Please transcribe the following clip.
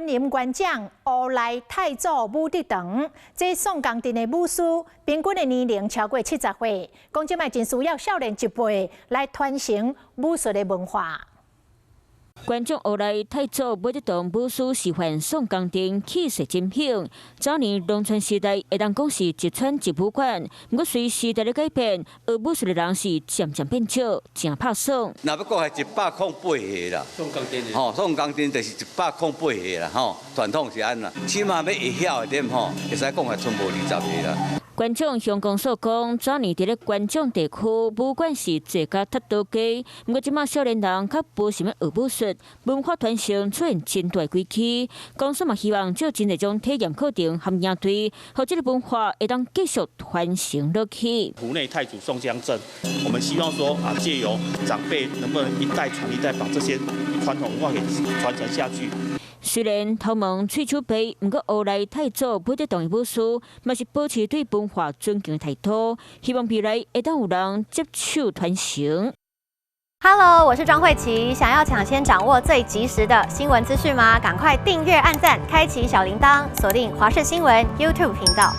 林馆长乌来太祖武德堂，这宋江镇的武师，平均的年龄超过70岁，讲即卖真需要少年一辈来传承武术的文化。 观众后来太祖武德堂武术示范宋江镇气势真雄。早年农村时代会当讲是一村一武馆，不过随时代的改变，学武术的人是渐渐变少，真拍爽。若要讲系108个啦，宋江镇吼，宋江镇就是108个啦吼，传统是安啦，起码要会晓一点吼，会使讲系剩无20个啦。 馆长向公所讲，早年伫咧关中地区，武馆是坐甲踢刀机，不过即马少年人较无想要学武术，文化传承出现真大危机。公所嘛希望借真侪种体验课程和营队，让这个文化会当继续传承落去。湖内太祖宋江镇，我们希望说借由长辈能不能一代传一代，把这些传统文化给传承下去。 虽然头毛喙手白，不过后来太祖武德堂的武师，嘛是保持对文化尊敬的态度，希望未来会当有人接手传承。Hello， 我是庄慧琪，想要抢先掌握最及时的新闻资讯吗？赶快订阅、按赞、开启小铃铛，锁定华视新闻 YouTube 频道。